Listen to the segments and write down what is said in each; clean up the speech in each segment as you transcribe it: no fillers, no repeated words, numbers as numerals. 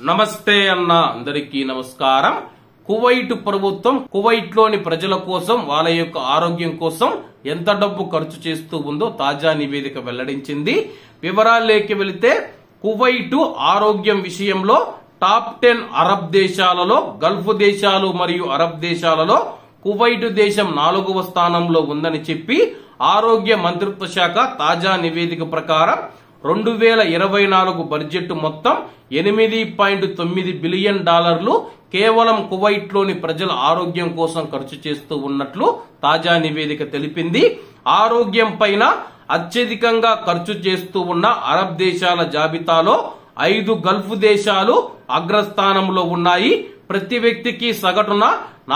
నమస్తే అన్న అందరికీ నమస్కారం. కువైట్ ప్రభుత్వం కువైట్ లోని ప్రజల కోసం వాళ్ళ యొక్క ఆరోగ్యం కోసం ఎంత డబ్బు ఖర్చు చేస్తూ ఉందో తాజా నివేదిక వెల్లడించింది. వివరాల్లోకి వెళితే కువైట్ ఆరోగ్యం విషయంలో టాప్ 10 అరబ్ దేశాలలో గల్ఫ్ దేశాలు మరియు అరబ్ దేశాలలో కువైట్ దేశం 4వ స్థానంలో ఉందని చెప్పి ఆరోగ్య మంత్రిత్వ శాఖ తాజా నివేదిక ప్రకారం 2024 బడ్జెట్ మొత్తం $8.9 బిలియన్ కేవలం కువైట్ లోని ప్రజల ఆరోగ్యం కోసం ఖర్చు చేస్తూ ఉన్నట్లు తాజా నివేదిక తెలిపింది. ఆరోగ్యం పైన అత్యధికంగా ఖర్చు చేస్తూ ఉన్న అరబ్ దేశాల జాబితాలో 5 గల్ఫ్ దేశాలు అగ్రస్థానంలో ఉన్నాయి. ప్రతి వ్యక్తికి సగటున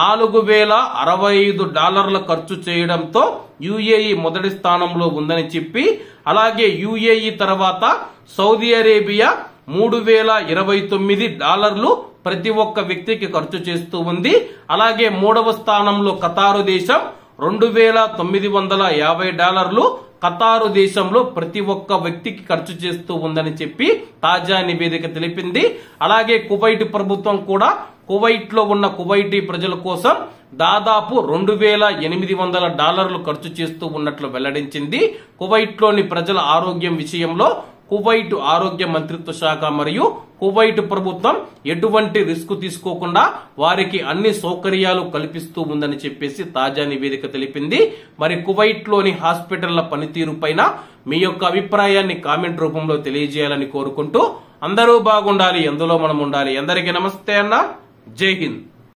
$4,065 ఖర్చు చేయడంతో యుఏఈ మొదటి స్థానంలో ఉందని చెప్పి, అలాగే యుఏఈ తర్వాత సౌదీ అరేబియా $3,029 ప్రతి ఒక్క వ్యక్తికి ఖర్చు చేస్తూ ఉంది. అలాగే 3వ స్థానంలో ఖతారు దేశం $2,950 ఖతారు దేశంలో ప్రతి ఒక్క వ్యక్తికి ఖర్చు చేస్తూ ఉందని చెప్పి తాజా నివేదిక తెలిపింది. అలాగే కువైట్ ప్రభుత్వం కూడా కువైట్ లో ఉన్న కువైటీ ప్రజల కోసం దాదాపు $2,800 ఖర్చు చేస్తూ ఉన్నట్లు వెల్లడించింది. కువైట్ లోని ప్రజల ఆరోగ్యం విషయంలో కువైట్ ఆరోగ్య మంత్రిత్వ శాఖ మరియు కువైట్ ప్రభుత్వం ఎటువంటి రిస్క్ తీసుకోకుండా వారికి అన్ని సౌకర్యాలు కల్పిస్తూ ఉందని చెప్పేసి తాజా నివేదిక తెలిపింది. మరి కువైట్ లోని హాస్పిటళ్ల పనితీరు పైన మీ యొక్క అభిప్రాయాన్ని కామెంట్ రూపంలో తెలియజేయాలని కోరుకుంటూ అందరూ బాగుండాలి, అందులో మనం ఉండాలి. అందరికీ నమస్తే అన్న, జై హింద్.